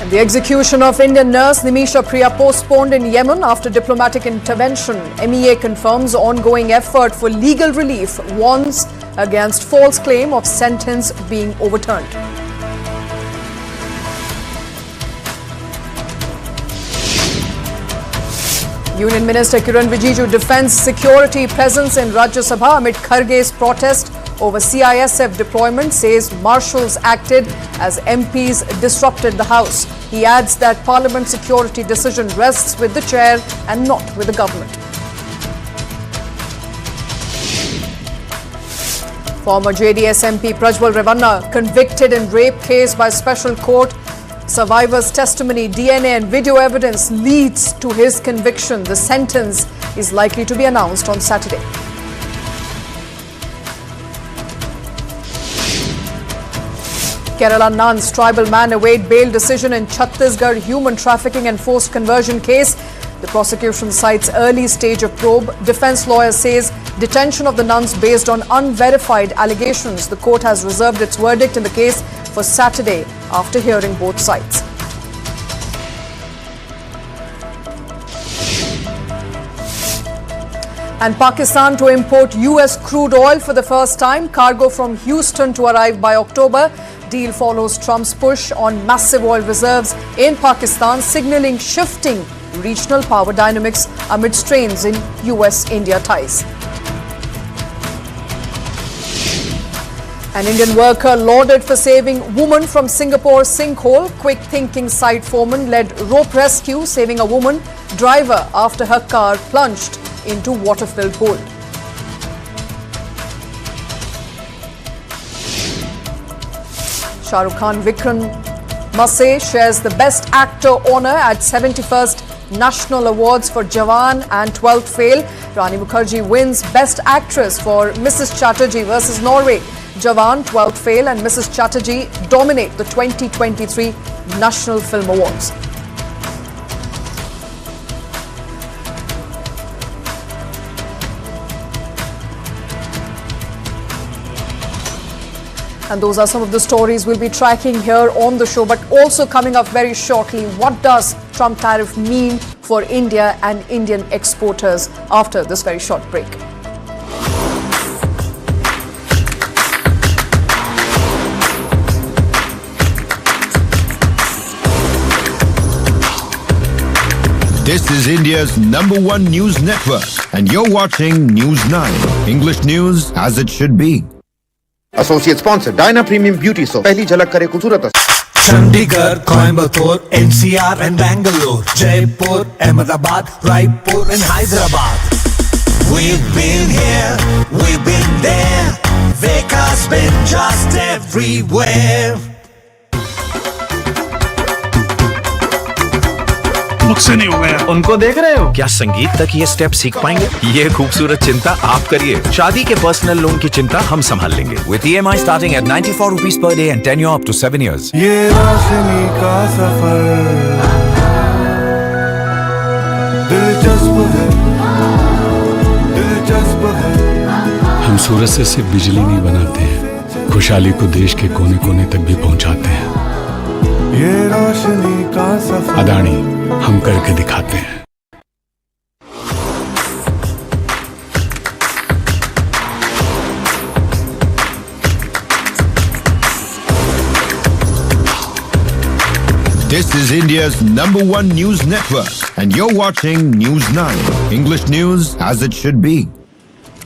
The execution of Indian nurse Nimisha Priya postponed in Yemen after diplomatic intervention. MEA confirms ongoing effort for legal relief, warns against false claim of sentence being overturned. Union Minister Kiren Rijiju defends security presence in Rajya Sabha amid Kharge's protest over CISF deployment, says marshals acted as MPs disrupted the House. He adds that Parliament security decision rests with the chair and not with the government. Former JDS MP Prajwal Revanna convicted in rape case by special court. Survivor's testimony, DNA and video evidence leads to his conviction. The sentence is likely to be announced on Saturday. Kerala nuns, tribal man await bail decision in Chhattisgarh human trafficking and forced conversion case. The prosecution cites early stage of probe. Defence lawyer says detention of the nuns based on unverified allegations. The court has reserved its verdict in the case for Saturday after hearing both sides. And Pakistan to import US crude oil for the first time. Cargo from Houston to arrive by October. Deal follows Trump's push on massive oil reserves in Pakistan, signalling shifting regional power dynamics amid strains in US-India ties. An Indian worker lauded for saving woman from Singapore sinkhole. Quick thinking site foreman led rope rescue, saving a woman driver after her car plunged into water-filled hole. Shah Rukh Khan Vikram Masse shares the Best Actor honour at 71st National Awards for Jawan and 12th Fail. Rani Mukherjee wins Best Actress for Mrs. Chatterjee vs Norway. Jawan, 12th Fail and Mrs. Chatterjee dominate the 2023 National Film Awards. And those are some of the stories we'll be tracking here on the show, but also coming up very shortly, what does Trump tariff mean for India and Indian exporters after this very short break? This is India's #1 news network and you're watching NEWS9, English news as it should be. Associate sponsor, Dyna Premium Beauty Soap. पहली झलक करे खूबसूरत. Chandigarh, Coimbatore, NCR and Bangalore, Jaipur, Ahmedabad, Raipur and Hyderabad. We've been here, we've been there. Vekas been just everywhere. मुझसे नहीं हो गया। उनको देख रहे हो? क्या संगीत तक ये स्टेप सीख पाएंगे? ये खूबसूरत चिंता आप करिए। शादी के पर्सनल लोन की चिंता हम संभाल लेंगे। With EMI starting at 94 rupees per day and tenure up to 7 years. ये रोशनी का सफर दिलचस्प है, दिलचस्प है। हम सूरज से सिर्फ बिजली नहीं बनाते हैं, खुशहाली को देश के कोने-कोने तक भी पहुंचाते हैं। ये रोशनी का सफर अदानी हम करके दिखाते हैं। This is India's #1 news network and you're watching NEWS9, English news as it should be.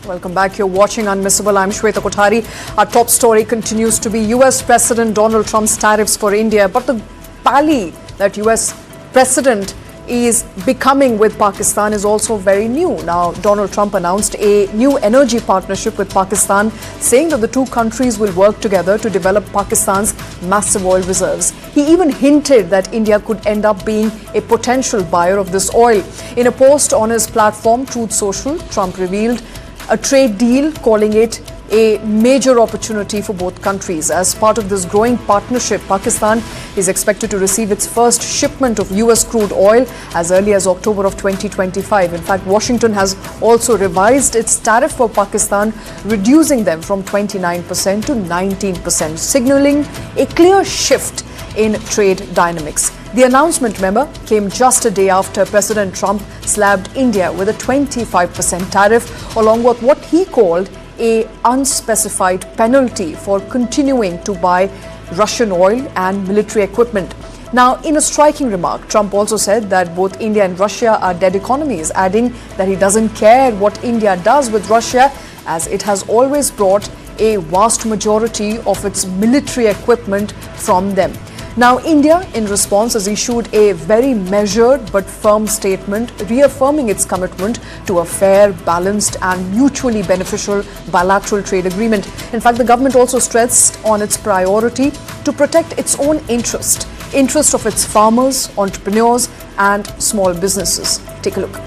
Welcome back. You're watching Unmissable. I'm Shweta Kothari. Our top story continues to be US President Donald Trump's tariffs for India. But the pally that US President is becoming with Pakistan is also very new. Now, Donald Trump announced a new energy partnership with Pakistan, saying that the two countries will work together to develop Pakistan's massive oil reserves. He even hinted that India could end up being a potential buyer of this oil. In a post on his platform, Truth Social, Trump revealed a trade deal, calling it a major opportunity for both countries. As part of this growing partnership, Pakistan is expected to receive its first shipment of US crude oil as early as October of 2025. In fact, Washington has also revised its tariff for Pakistan, reducing them from 29% to 19%, signaling a clear shift in trade dynamics. The announcement, remember, came just a day after President Trump slapped India with a 25% tariff, along with what he called a unspecified penalty for continuing to buy Russian oil and military equipment. Now, in a striking remark, Trump also said that both India and Russia are dead economies, adding that he doesn't care what India does with Russia, as it has always brought a vast majority of its military equipment from them. Now, India, in response, has issued a very measured but firm statement reaffirming its commitment to a fair, balanced and mutually beneficial bilateral trade agreement. In fact, the government also stressed on its priority to protect its own interest of its farmers, entrepreneurs and small businesses. Take a look.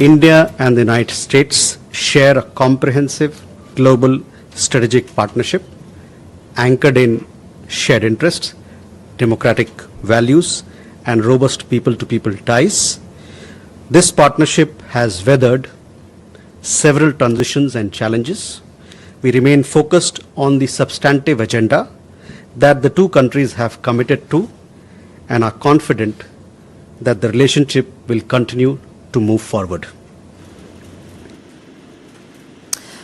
India and the United States share a comprehensive global strategic partnership anchored in shared interests, democratic values, and robust people-to-people ties. This partnership has weathered several transitions and challenges. We remain focused on the substantive agenda that the two countries have committed to and are confident that the relationship will continue to move forward.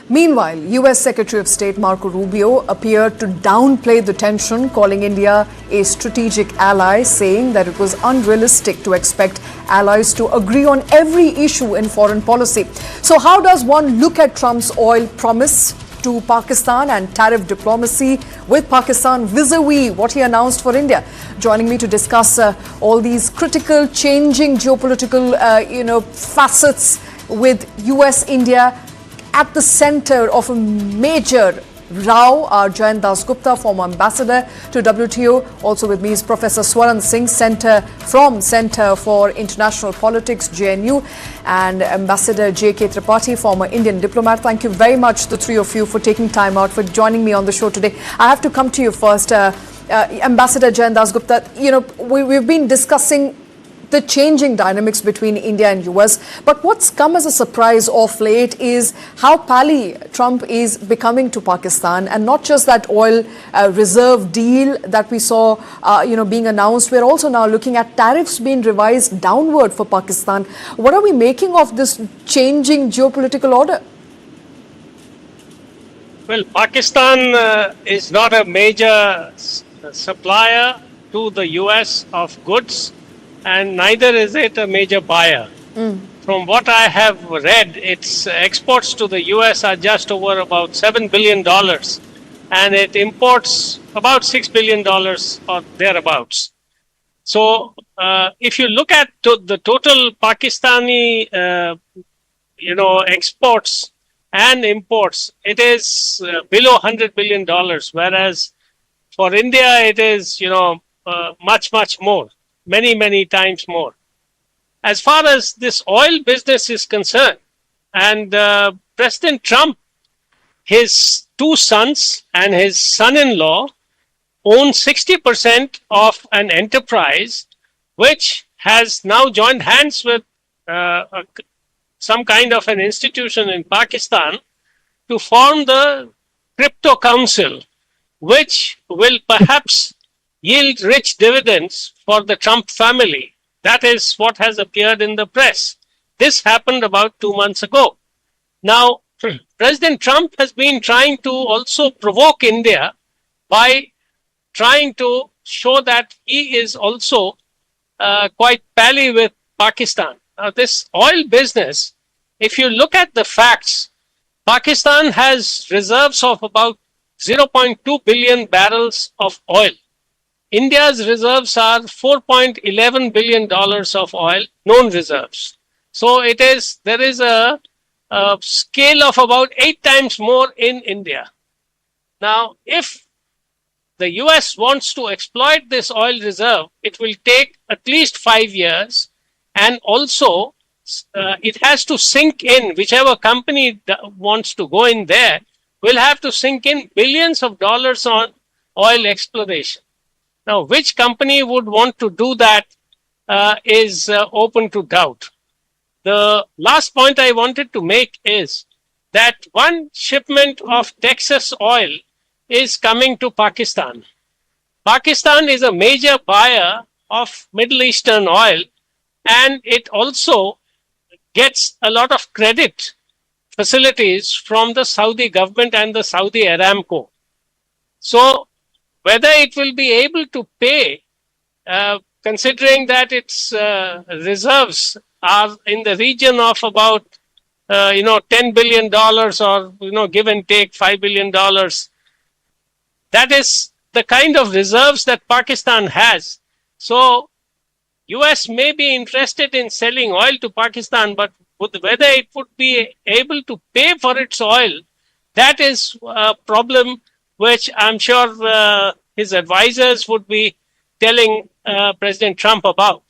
Meanwhile, US Secretary of State Marco Rubio appeared to downplay the tension, calling India a strategic ally, saying that it was unrealistic to expect allies to agree on every issue in foreign policy. So how does one look at Trump's oil promise to Pakistan and tariff diplomacy with Pakistan vis-a-vis what he announced for India? Joining me to discuss all these critical, changing geopolitical facets with US-India at the center of a major row are Jayant Dasgupta, former ambassador to WTO. Also with me is Professor Swaran Singh, Center for International Politics, JNU, and Ambassador J.K. Tripathi, former Indian diplomat. Thank you very much, the three of you, for taking time out, for joining me on the show today. I have to come to you first, Ambassador Jayant Dasgupta. We've been discussing the changing dynamics between India and US. But what's come as a surprise of late is how pally Trump is becoming to Pakistan, and not just that oil reserve deal that we saw being announced. We're also now looking at tariffs being revised downward for Pakistan. What are we making of this changing geopolitical order? Well, Pakistan is not a major supplier to the US of goods, and neither is it a major buyer. From what I have read, its exports to the US are just over about $7 billion, and it imports about $6 billion or thereabouts. So if you look at the total Pakistani exports and imports, it is below $100 billion, whereas for India it is much more. Many times more. As far as this oil business is concerned, and President Trump, his two sons and his son-in-law own 60% of an enterprise which has now joined hands with some kind of an institution in Pakistan to form the Crypto Council, which will perhaps yield rich dividends for the Trump family. That is what has appeared in the press. This happened about 2 months ago. Now, President Trump has been trying to also provoke India by trying to show that he is also quite pally with Pakistan. Now, this oil business, if you look at the facts, Pakistan has reserves of about 0.2 billion barrels of oil. India's reserves are $4.11 billion of oil, known reserves. So there is a scale of about 8 times more in India. Now, if the US wants to exploit this oil reserve, it will take at least 5 years, and also it has to sink in. Whichever company wants to go in there will have to sink in billions of dollars on oil exploration. Now, which company would want to do that is open to doubt. The last point I wanted to make is that one shipment of Texas oil is coming to Pakistan. Pakistan is a major buyer of Middle Eastern oil, and it also gets a lot of credit facilities from the Saudi government and the Saudi Aramco. So whether it will be able to pay, considering that its reserves are in the region of about $10 billion or give and take $5 billion, that is the kind of reserves that Pakistan has. So US may be interested in selling oil to Pakistan, but whether it would be able to pay for its oil, that is a problem which I'm sure his advisors would be telling President Trump about.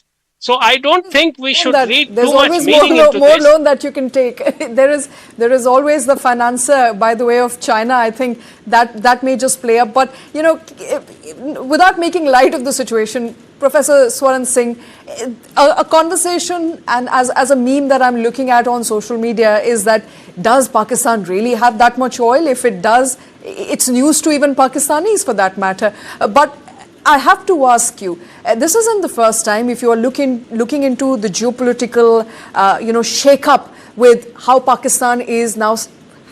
So I don't think we should read too much meaning into more this. loan that you can take. there is always the financier by the way of China. I think that may just play up. But without making light of the situation, Professor Swaran Singh, a conversation and as a meme that I'm looking at on social media is that does Pakistan really have that much oil? If it does, it's news to even Pakistanis for that matter. But I have to ask you, this isn't the first time. If you are looking into the geopolitical, shake-up with how Pakistan is now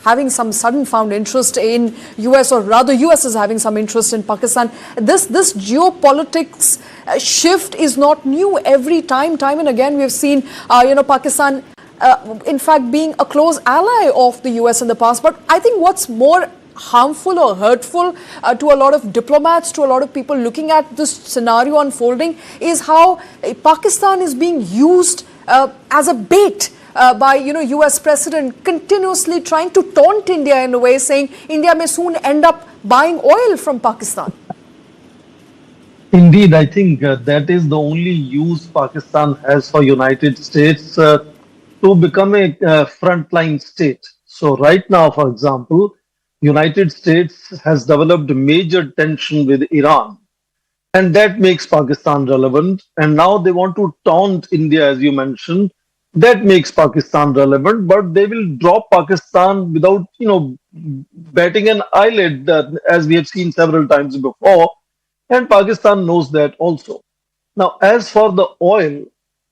having some sudden found interest in US, or rather US is having some interest in Pakistan. This geopolitics shift is not new. Every time and again, we have seen, Pakistan, in fact, being a close ally of the US in the past. But I think what's more harmful or hurtful to a lot of diplomats, to a lot of people looking at this scenario unfolding, is how Pakistan is being used as a bait by US president, continuously trying to taunt India in a way, saying India may soon end up buying oil from Pakistan. Indeed, I think that is the only use Pakistan has for United States to become a frontline state. So right now, for example, United States has developed major tension with Iran, and that makes Pakistan relevant. And now they want to taunt India, as you mentioned. That makes Pakistan relevant, but they will drop Pakistan without, batting an eyelid, as we have seen several times before. And Pakistan knows that also. Now, as for the oil,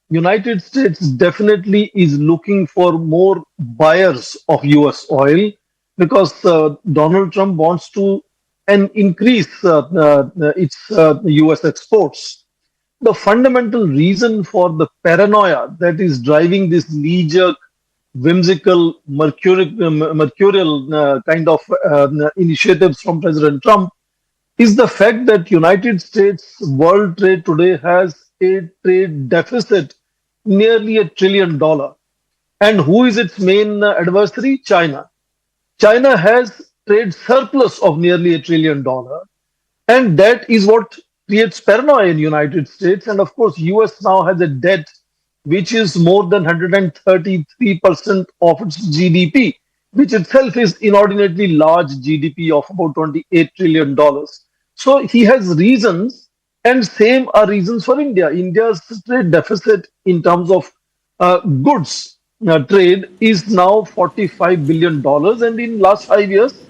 United States definitely is looking for more buyers of US oil, because Donald Trump wants to increase its US exports. The fundamental reason for the paranoia that is driving this knee-jerk, whimsical, mercurial kind of initiatives from President Trump is the fact that United States world trade today has a trade deficit nearly $1 trillion. And who is its main adversary? China. China has trade surplus of nearly $1 trillion, and that is what creates paranoia in United States. And of course, US now has a debt which is more than 133% of its GDP, which itself is inordinately large GDP of about $28 trillion. So he has reasons, and same are reasons for India. India's trade deficit in terms of goods trade is now $45 billion, and in last 5 years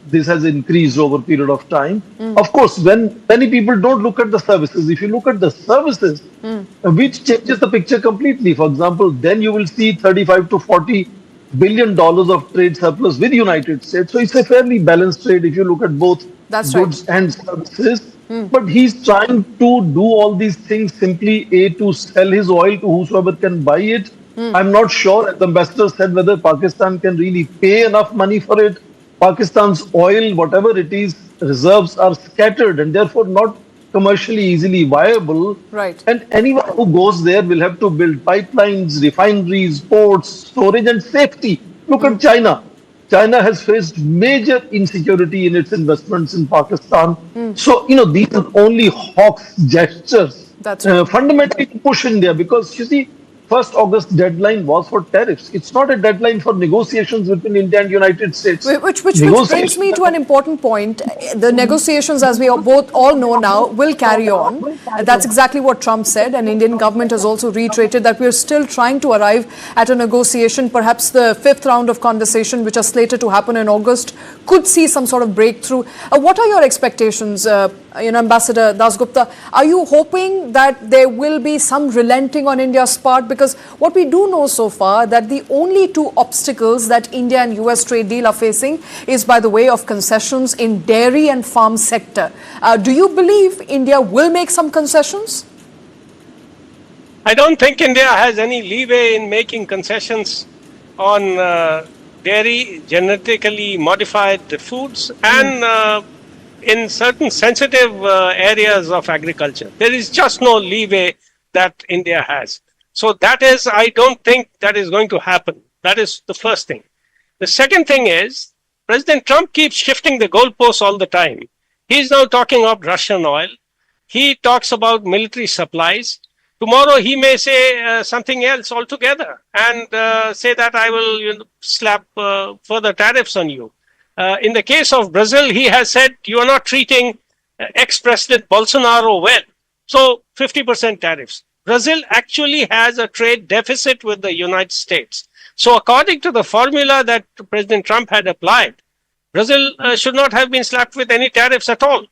this has increased over a period of time. Of course, when many people don't look at the services, if you look at the services, which changes the picture completely. For example, then you will see 35 to 40 billion dollars of trade surplus with United States. So it's a fairly balanced trade if you look at both goods and services. But he's trying to do all these things simply to sell his oil to whosoever can buy it. I'm not sure, as the ambassador said, whether Pakistan can really pay enough money for it. Pakistan's oil, whatever it is, reserves are scattered and therefore not commercially easily viable. Right. And anyone who goes there will have to build pipelines, refineries, ports, storage and safety. Look at China. China has faced major insecurity in its investments in Pakistan. So, these are only hawks gestures. That's right. Fundamentally to push India, because you see, 1st August deadline was for tariffs. It's not a deadline for negotiations between India and United States. Which brings me to an important point. The negotiations, as we both all know now, will carry on. That's exactly what Trump said, and Indian government has also reiterated that we're still trying to arrive at a negotiation. Perhaps the 5th round of conversation, which are slated to happen in August, could see some sort of breakthrough. What are your expectations, Ambassador Dasgupta? Are you hoping that there will be some relenting on India's part? Because what we do know so far, that the only two obstacles that India and US trade deal are facing is by the way of concessions in dairy and farm sector. Do you believe India will make some concessions? I don't think India has any leeway in making concessions on dairy, genetically modified foods, and in certain sensitive areas of agriculture. There is just no leeway that India has. So that is, I don't think that is going to happen. That is the first thing. The second thing is, President Trump keeps shifting the goalposts all the time. He's now talking of Russian oil. He talks about military supplies. Tomorrow he may say something else altogether and say that I will slap further tariffs on you. In the case of Brazil, he has said you are not treating ex-President Bolsonaro well. So 50% tariffs. Brazil actually has a trade deficit with the United States. So according to the formula that President Trump had applied, Brazil should not have been slapped with any tariffs at all.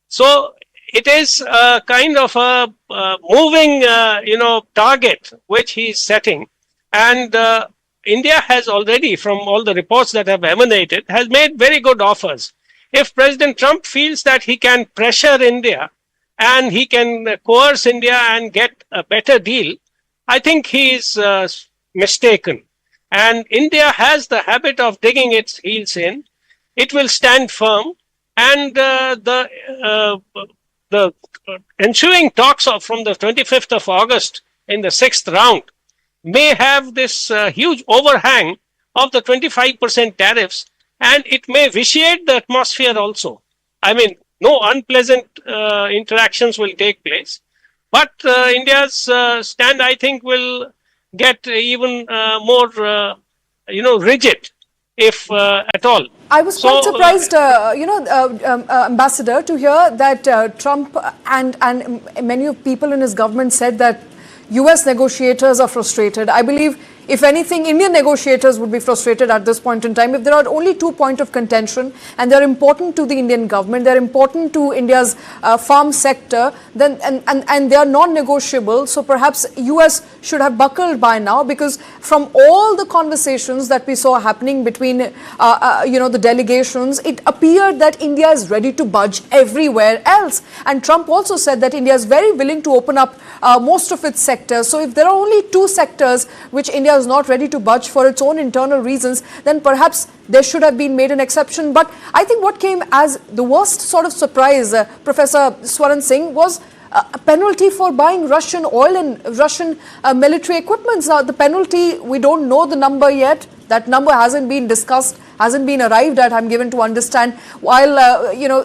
So it is a kind of a moving, target which he is setting. And India has already, from all the reports that have emanated, has made very good offers. If President Trump feels that he can pressure India and he can coerce India and get a better deal, I think he is mistaken. And India has the habit of digging its heels in. It will stand firm, and the ensuing talks from the 25th of August in the 6th round may have this huge overhang of the 25% tariffs, and it may vitiate the atmosphere also. I mean, no unpleasant interactions will take place, but India's stand, I think, will get even more, rigid, if at all. I was quite surprised, Ambassador, to hear that Trump and many people in his government said that US negotiators are frustrated. I believe, if anything, Indian negotiators would be frustrated at this point in time. If there are only 2 points of contention and they're important to the Indian government, they're important to India's farm sector, then and they are non-negotiable. So perhaps US should have buckled by now, because from all the conversations that we saw happening between the delegations, it appeared that India is ready to budge everywhere else. And Trump also said that India is very willing to open up most of its sectors. So if there are only 2 sectors which India is not ready to budge for its own internal reasons, then perhaps there should have been made an exception. But I think what came as the worst sort of surprise, Professor Swaran Singh, was a penalty for buying Russian oil and Russian military equipment. Now, the penalty, we don't know the number yet. That number hasn't been discussed, hasn't been arrived at, I'm given to understand. While,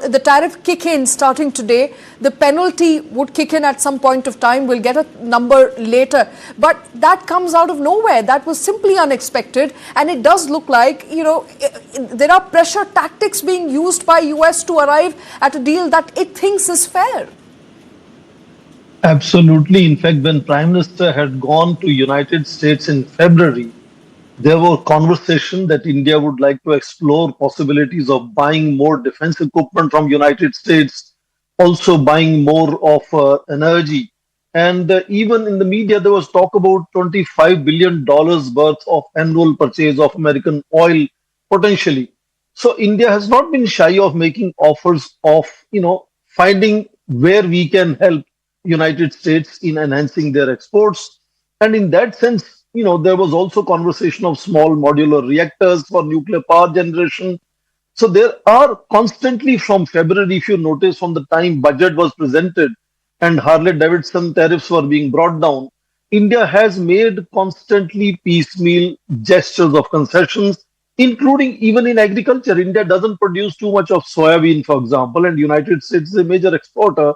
the tariff kick in starting today, the penalty would kick in at some point of time. We'll get a number later. But that comes out of nowhere. That was simply unexpected. And it does look like, there are pressure tactics being used by US to arrive at a deal that it thinks is fair. Absolutely. In fact, when Prime Minister had gone to United States in February, there were conversations that India would like to explore possibilities of buying more defense equipment from United States, also buying more of energy. And even in the media, there was talk about $25 billion worth of annual purchase of American oil potentially. So India has not been shy of making offers of, finding where we can help United States in enhancing their exports. And in that sense, there was also conversation of small modular reactors for nuclear power generation. So there are constantly, from February, if you notice, from the time budget was presented and Harley-Davidson tariffs were being brought down, India has made constantly piecemeal gestures of concessions, including even in agriculture. India doesn't produce too much of soybean, for example, and United States is a major exporter,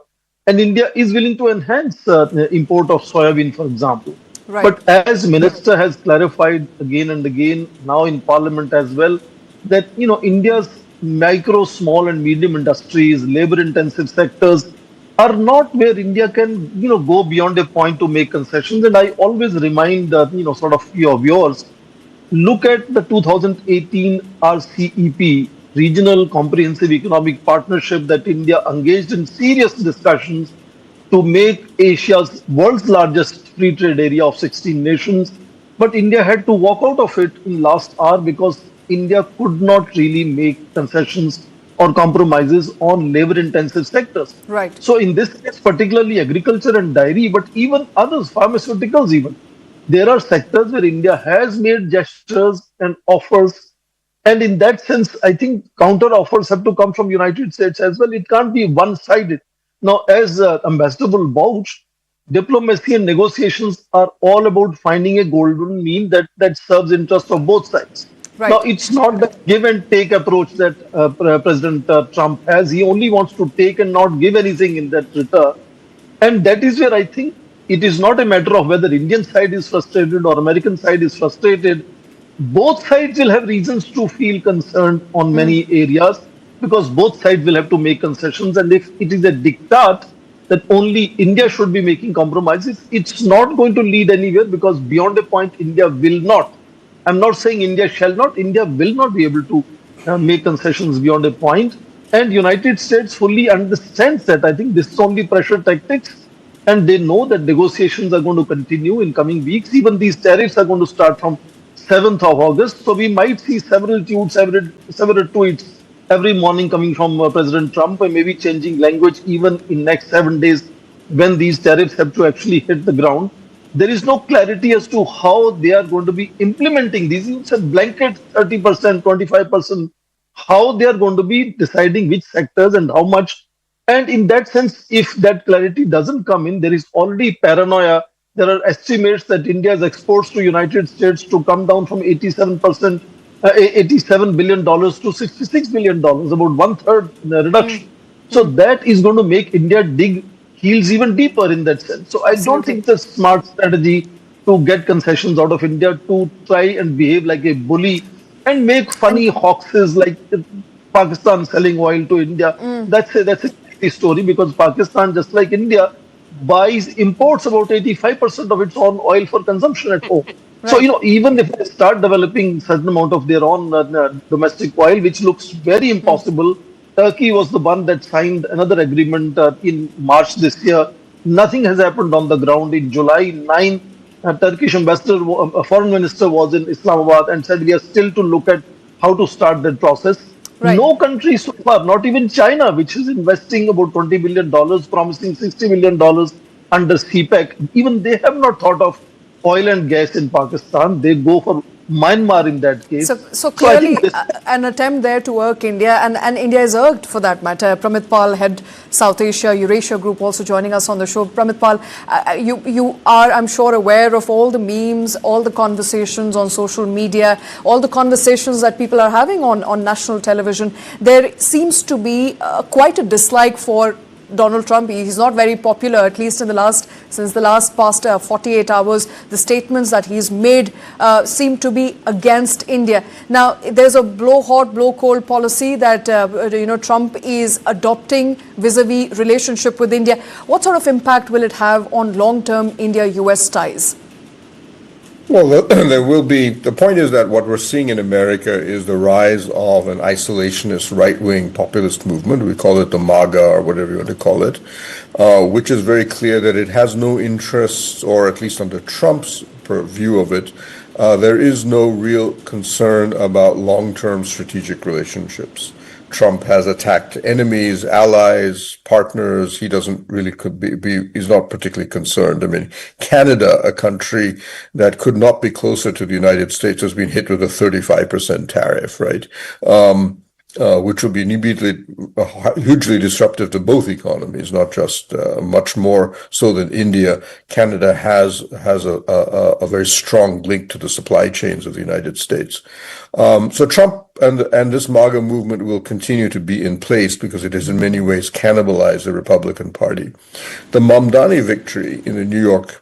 and India is willing to enhance the import of soybean, for example. Right. But as Minister has clarified again and again, now in Parliament as well, that India's micro, small and medium industries, labor-intensive sectors are not where India can go beyond a point to make concessions. And I always remind sort of few of yours, look at the 2018 RCEP, Regional Comprehensive Economic Partnership, that India engaged in serious discussions to make Asia's world's largest free trade area of 16 nations. But India had to walk out of it in last hour because India could not really make concessions or compromises on labor-intensive sectors. Right. So in this case, particularly agriculture and dairy, but even others, pharmaceuticals even, there are sectors where India has made gestures and offers. And in that sense, I think counter offers have to come from United States as well. It can't be one-sided. Now, as Ambassador will vouch, diplomacy and negotiations are all about finding a golden mean that serves interests of both sides. Right. Now, it's not the give and take approach that President Trump has. He only wants to take and not give anything in that return. And that is where I think it is not a matter of whether Indian side is frustrated or American side is frustrated. Both sides will have reasons to feel concerned on many areas because both sides will have to make concessions. And if it is a diktat that only India should be making compromises, it's not going to lead anywhere because beyond a point, India will not. I'm not saying India shall not. India will not be able to make concessions beyond a point. And United States fully understands that. I think this is only pressure tactics. And they know that negotiations are going to continue in coming weeks. Even these tariffs are going to start from 7th of August. So we might see several tweets every morning coming from President Trump, and maybe changing language even in next 7 days when these tariffs have to actually hit the ground. There is no clarity as to how they are going to be implementing these. It's a blanket 30%, 25%, how they are going to be deciding which sectors and how much. And in that sense, if that clarity doesn't come in, there is already paranoia. There are estimates that India's exports to United States to come down from 87%, $87 billion to $66 billion, about 1/3 reduction. So that is going to make India dig heels even deeper in that sense. So I don't think it's a smart strategy to get concessions out of India to try and behave like a bully and make funny hoaxes like Pakistan selling oil to India. That's a crazy story because Pakistan, just like India, imports about 85% of its own oil for consumption at home. Right. So, even if they start developing certain amount of their own domestic oil, which looks very impossible, Turkey was the one that signed another agreement in March this year. Nothing has happened on the ground. In July 9, Turkish ambassador, foreign minister was in Islamabad and said we are still to look at how to start that process. Right. No country so far, not even China, which is investing about $20 billion, promising $60 million under CPEC, even they have not thought of oil and gas in Pakistan. They go for Myanmar in that case. So clearly an attempt there to irk India, and India is irked for that matter. Pramit Pal, head South Asia, Eurasia Group, also joining us on the show. Pramit Pal, you are, I'm sure, aware of all the memes, all the conversations on social media, all the conversations that people are having on national television. There seems to be quite a dislike for Donald Trump. He's not very popular, at least since the last past 48 hours. The statements that he's made seem to be against India. Now, there's a blow hot, blow cold policy that Trump is adopting vis-a-vis relationship with India. What sort of impact will it have on long-term India-US ties? Well, there will be. The point is that what we're seeing in America is the rise of an isolationist right-wing populist movement. We call it the MAGA or whatever you want to call it, which is very clear that it has no interests, or at least under Trump's view of it, there is no real concern about long-term strategic relationships. Trump has attacked enemies, allies, partners. He doesn't really he's not particularly concerned. I mean, Canada, a country that could not be closer to the United States, has been hit with a 35% tariff, right? Which will be immediately hugely disruptive to both economies, not just much more so than India. Canada has a very strong link to the supply chains of the United States. So Trump and this MAGA movement will continue to be in place because it has in many ways cannibalized the Republican Party. The Mamdani victory in the New York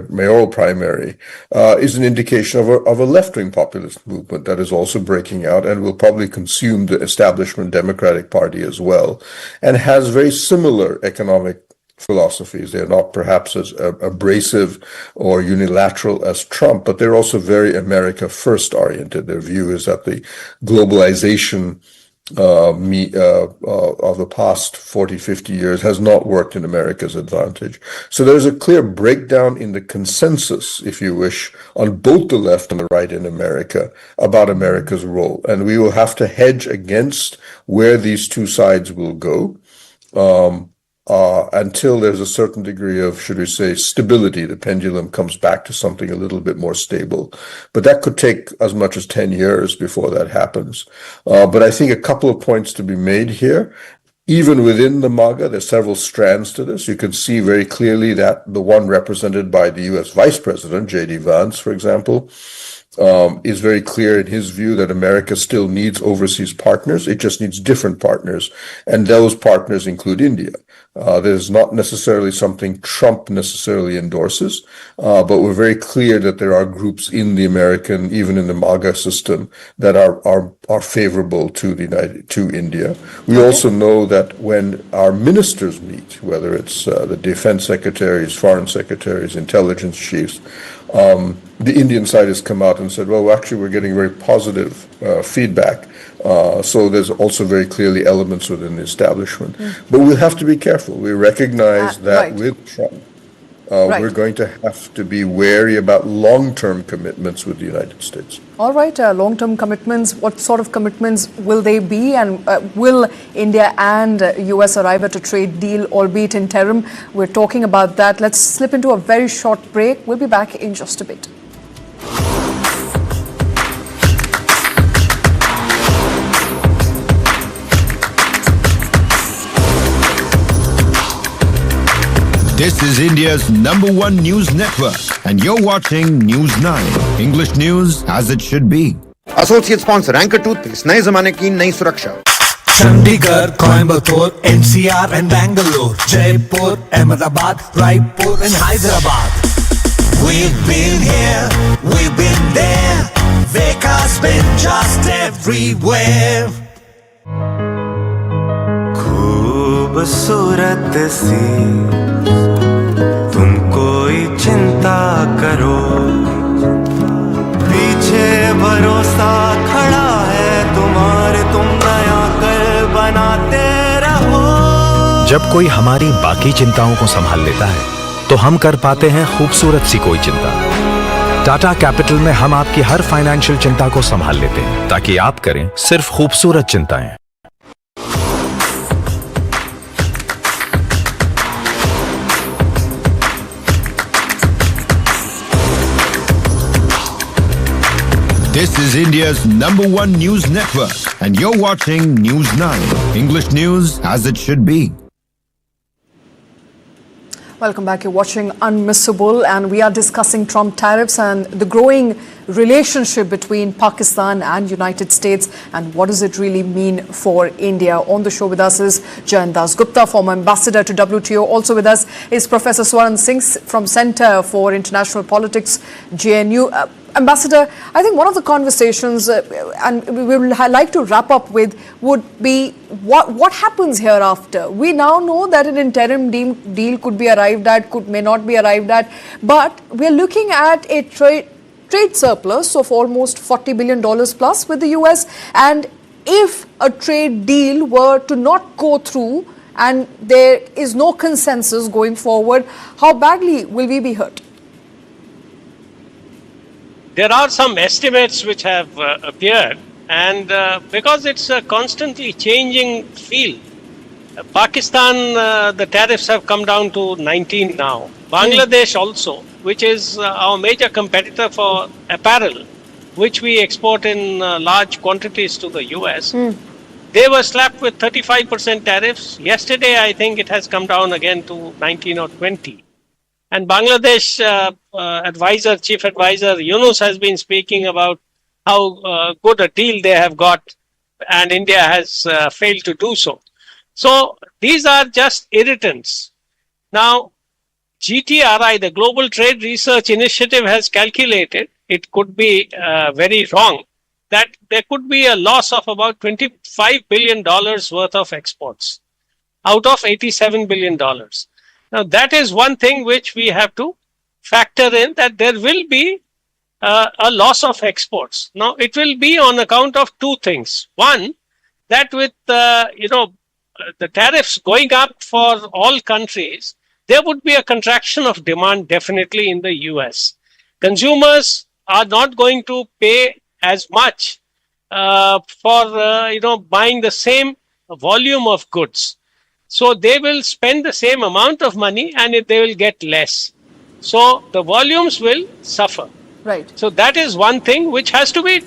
mayoral primary is an indication of a left-wing populist movement that is also breaking out and will probably consume the establishment Democratic Party as well, and has very similar economic philosophies. They're not perhaps as abrasive or unilateral as Trump, but they're also very America first oriented. Their view is that the globalization of the past 40, 50 years has not worked in America's advantage. So there's a clear breakdown in the consensus, if you wish, on both the left and the right in America about America's role. And we will have to hedge against where these two sides will go. Until there's a certain degree of, should we say, stability, the pendulum comes back to something a little bit more stable. But that could take as much as 10 years before that happens. But I think a couple of points to be made here. Even within the MAGA, there's several strands to this. You can see very clearly that the one represented by the U.S. Vice President, J.D. Vance, for example, is very clear in his view that America still needs overseas partners. It just needs different partners. And those partners include India. There's not necessarily something Trump necessarily endorses, but we're very clear that there are groups in the American, even in the MAGA system, that are favorable to India. We also know that when our ministers meet, whether it's the defense secretaries, foreign secretaries, intelligence chiefs, the Indian side has come out and said, well, actually, we're getting very positive feedback. So there's also very clearly elements within the establishment. But we'll have to be careful. We recognize that with Trump, we're going to have to be wary about long-term commitments with the United States. All right, long-term commitments, what sort of commitments will they be, and will India and US arrive at a trade deal, albeit interim? We're talking about that. Let's slip into a very short break. We'll be back in just a bit. This is India's #1 news network, and you're watching News9, English news as it should be. Associate sponsor, Anchor Toothpaste, नए जमाने की नई सुरक्षा. Chandigarh, Coimbatore, NCR and Bangalore, Jaipur, Ahmedabad, Raipur and Hyderabad. We've been here, we've been there. Veka's been just everywhere. खूबसूरत सी तुम कोई चिंता करो, पीछे भरोसा खड़ा है तुम्हारे, तुम नया कल बनाते रहो. जब कोई हमारी बाकी चिंताओं को संभाल लेता है तो हम कर पाते हैं खूबसूरत सी कोई चिंता. टाटा कैपिटल में हम आपकी हर फाइनेंशियल चिंता को संभाल लेते हैं ताकि आप करें सिर्फ खूबसूरत चिंताएं. This is India's #1 news network, and you're watching News9, English news as it should be. Welcome back. You're watching Unmissable, and we are discussing Trump tariffs and the growing relationship between Pakistan and United States, and what does it really mean for India. On the show with us is Jayandas Gupta, former ambassador to WTO. Also with us is Professor Swaran Singh from Center for International Politics, JNU. Ambassador, I think one of the conversations, and we would like to wrap up with, would be what happens hereafter. We now know that an interim deal could be arrived at, may not be arrived at, but we're looking at a trade surplus of almost $40 billion plus with the US. And if a trade deal were to not go through and there is no consensus going forward, how badly will we be hurt? There are some estimates which have appeared, and because it's a constantly changing field, Pakistan, the tariffs have come down to 19 now. Bangladesh also, which is our major competitor for apparel, which we export in large quantities to the US. They were slapped with 35% tariffs. Yesterday, I think it has come down again to 19 or 20. And Bangladesh chief advisor Yunus has been speaking about how good a deal they have got, and India has failed to do so. So these are just irritants. Now, GTRI, the Global Trade Research Initiative, has calculated, it could be very wrong, that there could be a loss of about $25 billion worth of exports out of $87 billion. Now, that is one thing which we have to factor in, that there will be a loss of exports. Now, it will be on account of two things. One, that with the tariffs going up for all countries, there would be a contraction of demand definitely in the US. Consumers are not going to pay as much for buying the same volume of goods. So they will spend the same amount of money and they will get less. So the volumes will suffer. Right. So that is one thing which has to be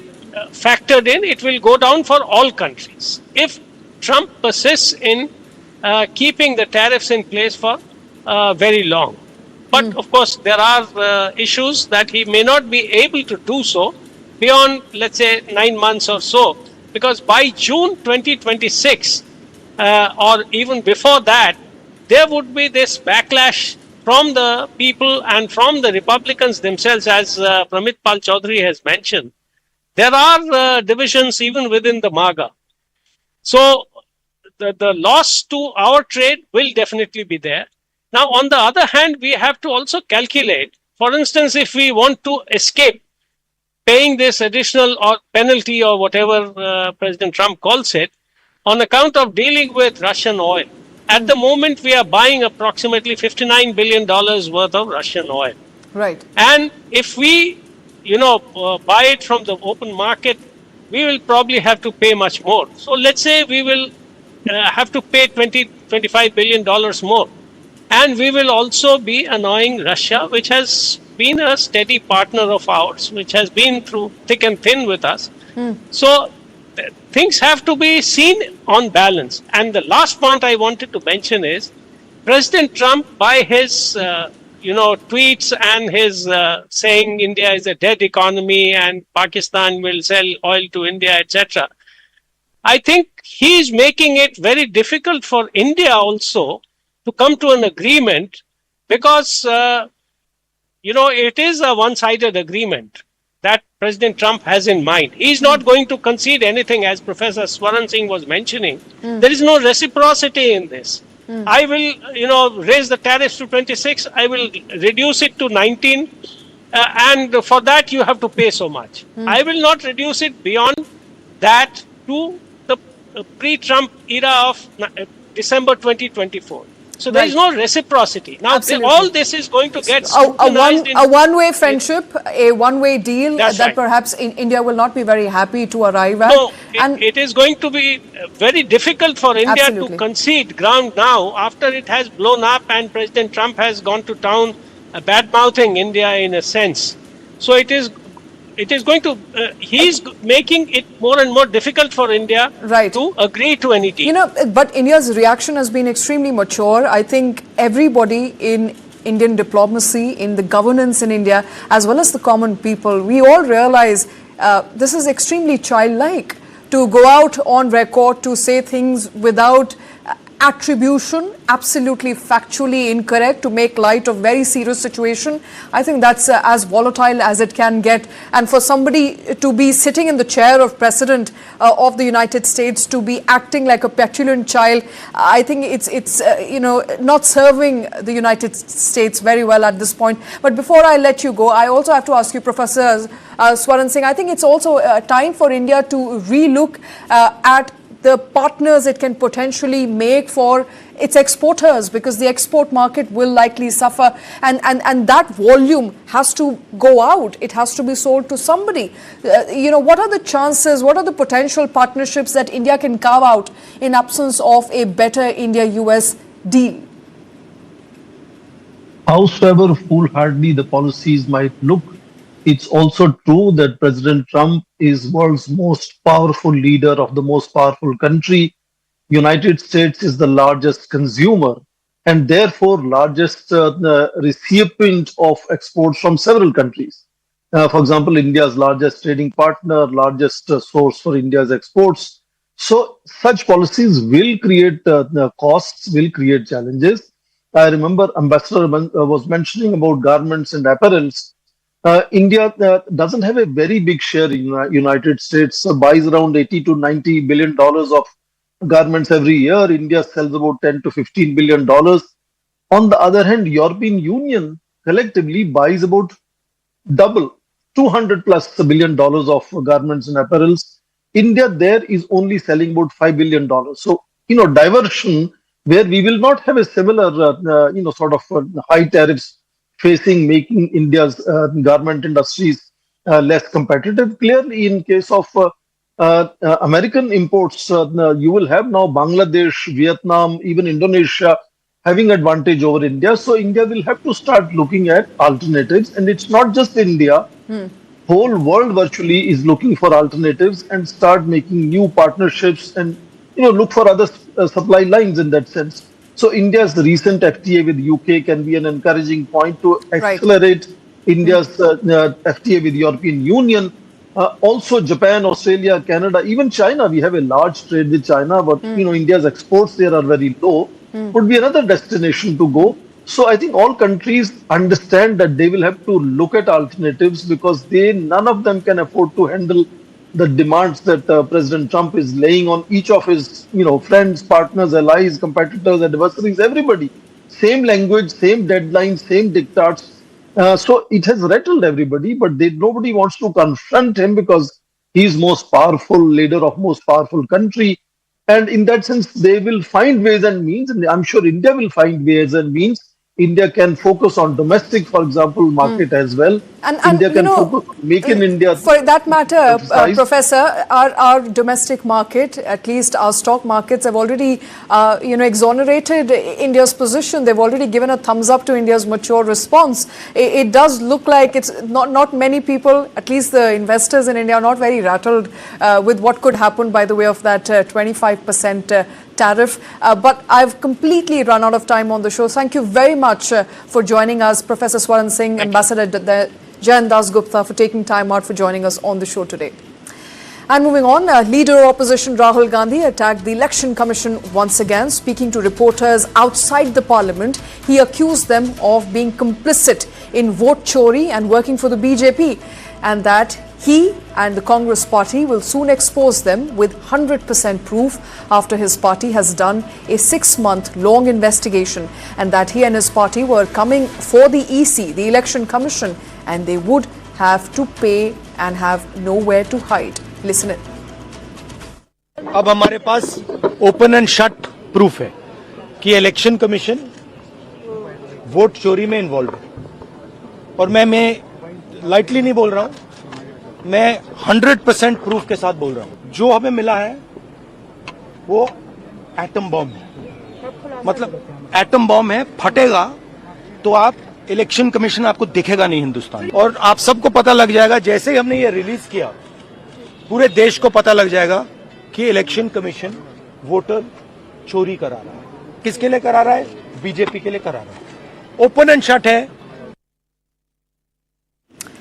factored in. It will go down for all countries if Trump persists in keeping the tariffs in place for very long. But of course, there are issues that he may not be able to do so beyond, let's say, 9 months or so, because by June 2026 or even before that, there would be this backlash from the people and from the Republicans themselves, as Pramit Pal Chaudhary has mentioned. There are divisions even within the MAGA. So the loss to our trade will definitely be there. Now, on the other hand, we have to also calculate, for instance, if we want to escape paying this additional or penalty or whatever President Trump calls it, on account of dealing with Russian oil. At the moment, we are buying approximately $59 billion worth of Russian oil. Right. And if we, buy it from the open market, we will probably have to pay much more. So let's say we will have to pay $25 billion more. And we will also be annoying Russia, which has been a steady partner of ours, which has been through thick and thin with us. So things have to be seen on balance. And the last point I wanted to mention is President Trump, by his tweets and his saying India is a dead economy and Pakistan will sell oil to India, etc. I think he is making it very difficult for India also to come to an agreement, because it is a one-sided agreement that President Trump has in mind. He is not going to concede anything, as Professor Swaran Singh was mentioning. There is no reciprocity in this. I will, raise the tariffs to 26. I will reduce it to 19, and for that you have to pay so much. I will not reduce it beyond that to the pre-Trump era of December 2024. So there is no reciprocity. Now, all this is going to get a one-way friendship, a one-way deal that right. perhaps India will not be very happy to arrive at. No, it is going to be very difficult for India to concede ground now after it has blown up and President Trump has gone to town bad-mouthing India in a sense. So it is going to, he's making it more and more difficult for India to agree to any deal. But India's reaction has been extremely mature. I think everybody in Indian diplomacy, in the governance in India, as well as the common people, we all realize this is extremely childlike to go out on record to say things without attribution, absolutely factually incorrect, to make light of very serious situation. I think that's as volatile as it can get. And for somebody to be sitting in the chair of President of the United States, to be acting like a petulant child, I think it's not serving the United States very well at this point. But before I let you go, I also have to ask you, Professor Swaran Singh, I think it's also time for India to relook at the partners it can potentially make for its exporters, because the export market will likely suffer, and that volume has to go out. It has to be sold to somebody. What are the chances, what are the potential partnerships that India can carve out in absence of a better India-US deal? Howsoever foolhardy the policies might look, it's also true that President Trump is world's most powerful leader of the most powerful country. United States is the largest consumer and therefore largest recipient of exports from several countries. For example, India's largest trading partner, largest source for India's exports. So such policies will create costs, will create challenges. I remember Ambassador was mentioning about garments and apparels. India doesn't have a very big share in United States, buys around 80 to 90 billion dollars of garments every year. India sells about 10 to 15 billion dollars. On the other hand, European Union collectively buys about double, 200 plus billion dollars of garments and apparels. India there is only selling about $5 billion. So, diversion where we will not have a similar, sort of high tariffs facing making India's garment industries less competitive. Clearly, in case of American imports, you will have now Bangladesh, Vietnam, even Indonesia having advantage over India. So India will have to start looking at alternatives. And it's not just India. Whole world virtually is looking for alternatives and start making new partnerships and look for other supply lines in that sense. So India's recent FTA with UK can be an encouraging point to accelerate India's FTA with European Union. Also Japan, Australia, Canada, even China. We have a large trade with China, but India's exports there are very low. Would be another destination to go. So I think all countries understand that they will have to look at alternatives because none of them can afford to handle the demands that President Trump is laying on each of his friends, partners, allies, competitors, adversaries, everybody. Same language, same deadlines, same diktats. So it has rattled everybody, but nobody wants to confront him because he's most powerful leader of most powerful country. And in that sense, they will find ways and means, and I'm sure India will find ways and means. India can focus on domestic, for example, market as well. And India can focus on make in India. For that matter, Professor, our domestic market, at least our stock markets, have already, exonerated India's position. They've already given a thumbs up to India's mature response. It does look like it's not many people, at least the investors in India, are not very rattled with what could happen by the way of that 25% tariff. But I've completely run out of time on the show. Thank you very much for joining us, Professor Swaran Singh, Ambassador Jayan Das Gupta, for taking time out for joining us on the show today. And moving on, leader of opposition Rahul Gandhi attacked the Election Commission once again. Speaking to reporters outside the parliament, he accused them of being complicit in vote chori and working for the BJP, and that he and the Congress party will soon expose them with 100% proof after his party has done a 6-month long investigation, and that he and his party were coming for the EC, the Election Commission, and they would have to pay and have nowhere to hide. Listen in. अब हमारे पास open and shut proof है कि election commission vote चोरी में involve है, और मैं lightly नहीं बोल रहा हूं, मैं 100% प्रूफ के साथ बोल रहा हूं. जो हमें मिला है वो एटम बॉम्ब है, मतलब एटम बॉम्ब है, फटेगा तो आप इलेक्शन कमीशन आपको दिखेगा नहीं हिंदुस्तान. और आप सबको पता लग जाएगा, जैसे ही हमने ये रिलीज किया पूरे देश को पता लग जाएगा कि इलेक्शन कमीशन वोटर चोरी करा रहा है. किसके लिए करा रहा है? बीजेपी के लिए करा रहा है. ओपन एंड शट है.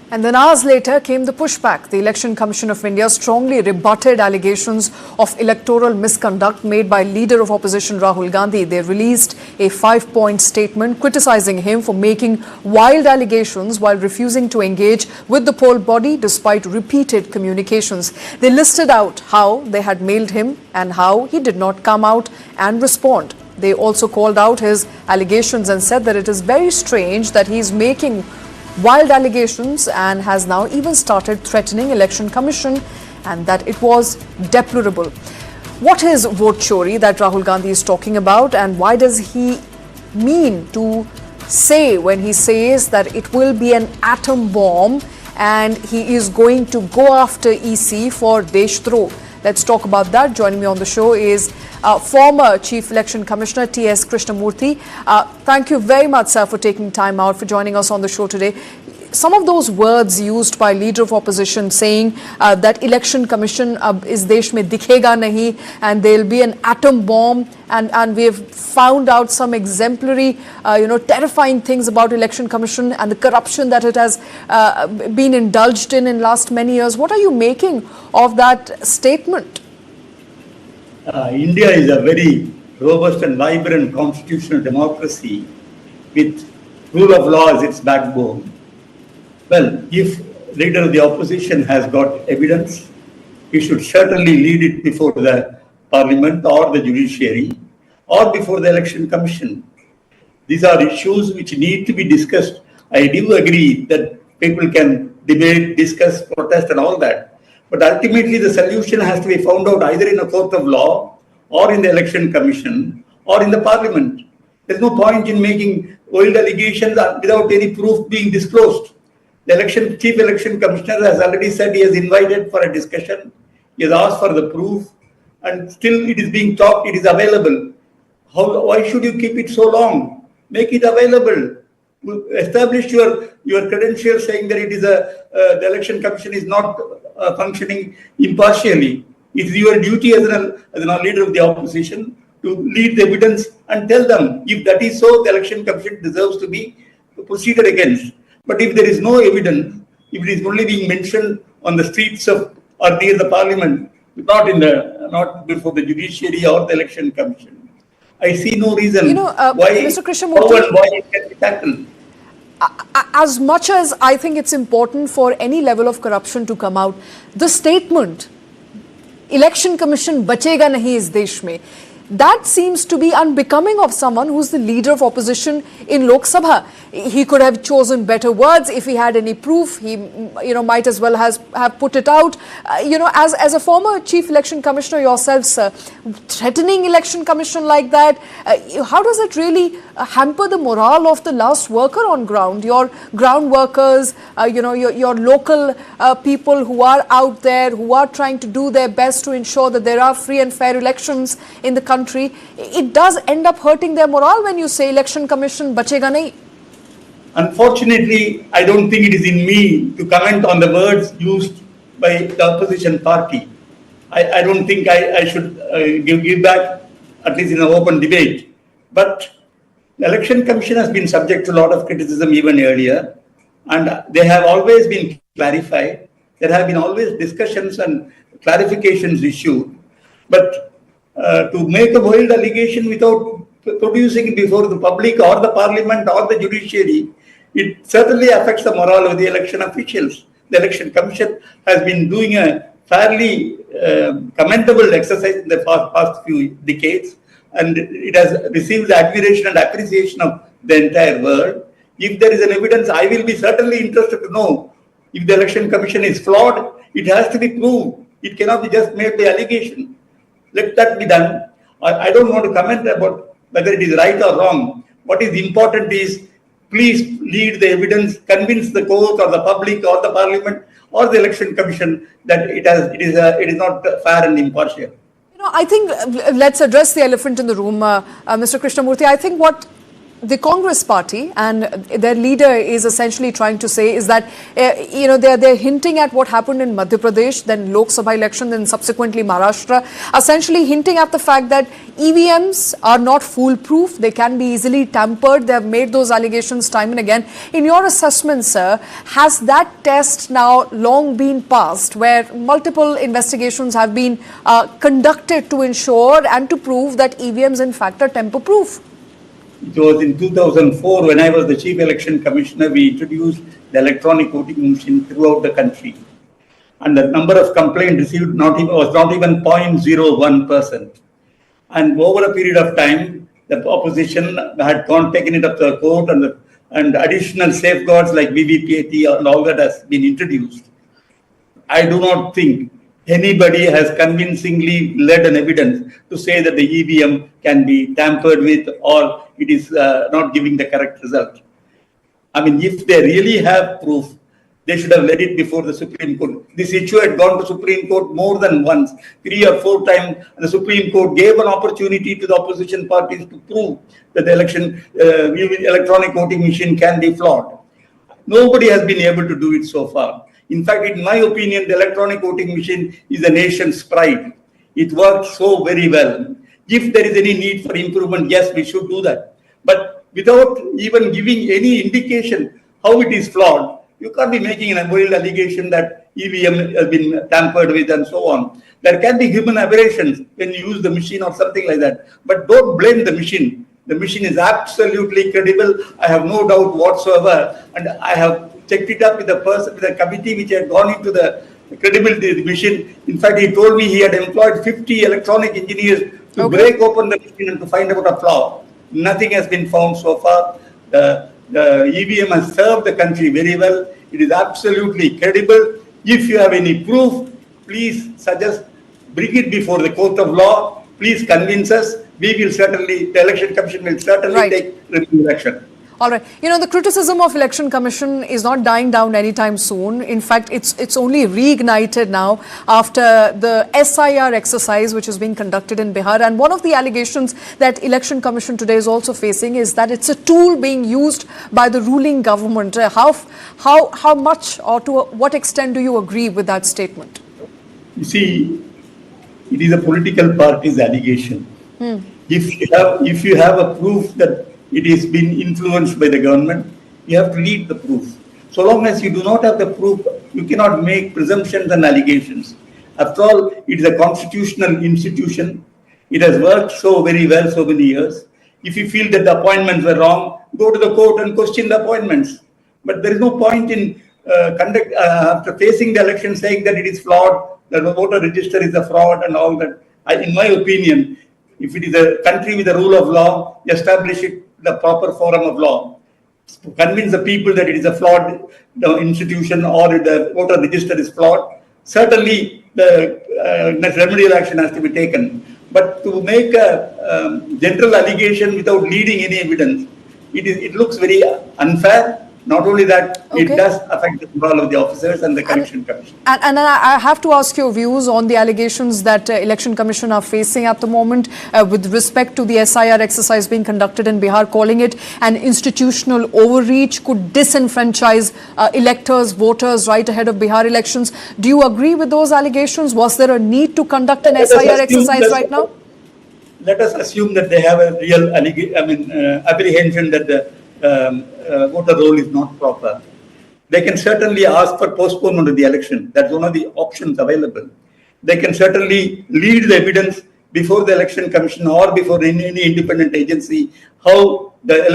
And then hours later came the pushback. The Election Commission of India strongly rebutted allegations of electoral misconduct made by leader of opposition Rahul Gandhi. They released a 5-point statement criticizing him for making wild allegations while refusing to engage with the poll body despite repeated communications. They listed out how they had mailed him and how he did not come out and respond. They also called out his allegations and said that it is very strange that he is making wild allegations and has now even started threatening Election Commission, and that it was deplorable. What is vote chori that Rahul Gandhi is talking about, and why does he mean to say when he says that it will be an atom bomb and he is going to go after EC for Deshdroh? Let's talk about that. Joining me on the show is former Chief Election Commissioner T.S. Krishnamurthy. Thank you very much, sir, for taking time out for joining us on the show today. some of those words used by leader of opposition saying that election commission ab is desh mein dikhega nahi and there will be an atom bomb, and we have found out some exemplary terrifying things about election commission and the corruption that it has been indulged in last many years. What are you making of that statement? India is a very robust and vibrant constitutional democracy with rule of law as its backbone. Well, if leader of the opposition has got evidence, he should certainly lead it before the parliament or the judiciary or before the election commission. These are issues which need to be discussed. I do agree that people can debate, discuss, protest and all that. But ultimately the solution has to be found out either in a court of law or in the election commission or in the parliament. There's no point in making wild allegations without any proof being disclosed. The chief election commissioner has already said he has invited for a discussion. He has asked for the proof and still it is being talked, it is available. Why should you keep it so long? Make it available. Establish your credentials saying that it is the election commission is not functioning impartially. It's your duty as a leader of the opposition to lead the evidence and tell them if that is so, the election commission deserves to be proceeded against. But if there is no evidence, if it is only being mentioned on the streets of or near the parliament, not before the judiciary or the election commission, I see no reason why Mr. Krishnamurthy, how and why it can be tackled. As much as I think it's important for any level of corruption to come out, the statement, election commission bachega nahi is desh mein, that seems to be unbecoming of someone who's the leader of opposition in Lok Sabha. He could have chosen better words. If he had any proof, he might as well have put it out. As a former chief election commissioner yourself, sir, threatening election commission like that, how does it really hamper the morale of the last worker on ground? Your ground workers, your local people who are out there, who are trying to do their best to ensure that there are free and fair elections in the country. It does end up hurting their morale when you say election commission bachega nahi. Unfortunately, I don't think it is in me to comment on the words used by the opposition party. I don't think I should give back, at least in an open debate. But the election commission has been subject to a lot of criticism even earlier, and they have always been clarified. There have been always discussions and clarifications issued. But to make a wild allegation without producing it before the public or the parliament or the judiciary, it certainly affects the morale of the election officials. The election commission has been doing a fairly commendable exercise in the past few decades, and it has received the admiration and appreciation of the entire world. If there is an evidence, I will be certainly interested to know if the election commission is flawed. It has to be proved. It cannot be just made the allegation. Let that be done. I don't want to comment about whether it is right or wrong. What is important is, please lead the evidence, convince the court or the public or the parliament or the election commission that it is not fair and impartial. I think let's address the elephant in the room, Mr. Krishnamurthy. I think what the Congress party and their leader is essentially trying to say is that, they're hinting at what happened in Madhya Pradesh, then Lok Sabha election, then subsequently Maharashtra, essentially hinting at the fact that EVMs are not foolproof. They can be easily tampered. They have made those allegations time and again. In your assessment, sir, has that test now long been passed, where multiple investigations have been conducted to ensure and to prove that EVMs in fact are tamper-proof? It was in 2004 when I was the chief election commissioner, we introduced the electronic voting machine throughout the country. And the number of complaints received was not even 0.01%. And over a period of time, the opposition had taken it up to the court, and additional safeguards like VVPAT and all that has been introduced. I do not think anybody has convincingly led an evidence to say that the EVM can be tampered with or it is not giving the correct result. I mean, if they really have proof, they should have led it before the Supreme Court. This issue had gone to Supreme Court more than once, 3 or 4 times, and the Supreme Court gave an opportunity to the opposition parties to prove that the electronic voting machine can be flawed. Nobody has been able to do it so far. In fact, in my opinion, the electronic voting machine is the nation's pride. It works so very well. If there is any need for improvement, yes, we should do that. But without even giving any indication how it is flawed, you can't be making an moral allegation that EVM has been tampered with and so on. There can be human aberrations when you use the machine or something like that. But don't blame the machine. The machine is absolutely credible. I have no doubt whatsoever. And I have checked it up with the committee which had gone into the credibility of the machine. In fact, he told me he had employed 50 electronic engineers to break open the machine and to find out a flaw. Nothing has been found so far. The EVM has served the country very well. It is absolutely credible. If you have any proof, please suggest, bring it before the court of law. Please convince us. We will certainly, the Election Commission will certainly take review action. All right. You know, the criticism of Election Commission is not dying down anytime soon. In fact, it's only reignited now after the SIR exercise which is being conducted in Bihar. And one of the allegations that Election Commission today is also facing is that it's a tool being used by the ruling government. How much or to what extent do you agree with that statement? You see, it is a political party's allegation. If you have a proof that it is been influenced by the government, you have to lead the proof. So long as you do not have the proof, you cannot make presumptions and allegations. After all, it is a constitutional institution. It has worked so very well so many years. If you feel that the appointments were wrong, go to the court and question the appointments. But there is no point in after facing the election saying that it is flawed, that the voter register is a fraud and all that. In my opinion, if it is a country with a rule of law, establish it in the proper forum of law. To convince the people that it is a flawed institution or the voter register is flawed, certainly the remedial action has to be taken. But to make a general allegation without leading any evidence, it looks very unfair. Not only that, it does affect the morale of the officers and the Election Commission. And I have to ask your views on the allegations that Election Commission are facing at the moment with respect to the SIR exercise being conducted in Bihar, calling it an institutional overreach, could disenfranchise electors, voters right ahead of Bihar elections. Do you agree with those allegations? Was there a need to conduct an SIR exercise right now? Let us assume that they have a real apprehension that the voter roll is not proper. They can certainly ask for postponement of the election. That's one of the options available. They can certainly lead the evidence before the Election Commission or before any independent agency how the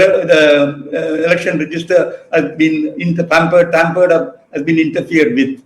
election register has been tampered or has been interfered with.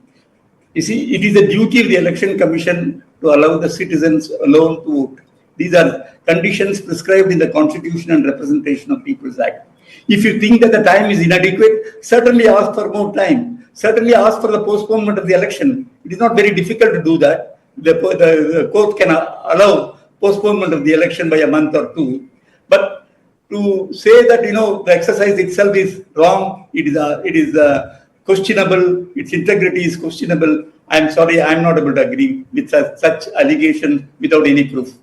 You see, it is the duty of the Election Commission to allow the citizens alone to vote. These are conditions prescribed in the Constitution and Representation of People's Act. If you think that the time is inadequate, certainly ask for more time. Certainly ask for the postponement of the election. It is not very difficult to do that. The court can allow postponement of the election by a month or two. But to say that, the exercise itself is wrong, it is questionable, its integrity is questionable, I'm sorry, I'm not able to agree with such allegation without any proof.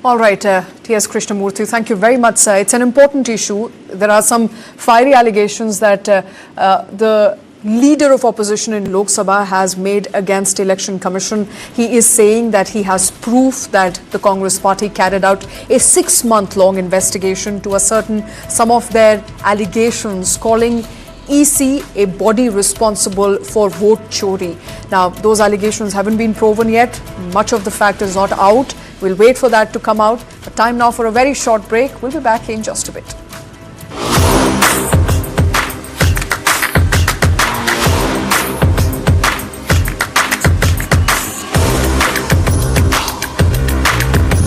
All right, T.S. Krishnamurthy, thank you very much, sir. It's an important issue. There are some fiery allegations that the leader of opposition in Lok Sabha has made against Election Commission. He is saying that he has proof that the Congress party carried out a 6-month-long investigation to ascertain some of their allegations, calling EC a body responsible for vote chori. Now, those allegations haven't been proven yet. Much of the fact is not out. We'll wait for that to come out. But time now for a very short break. We'll be back in just a bit.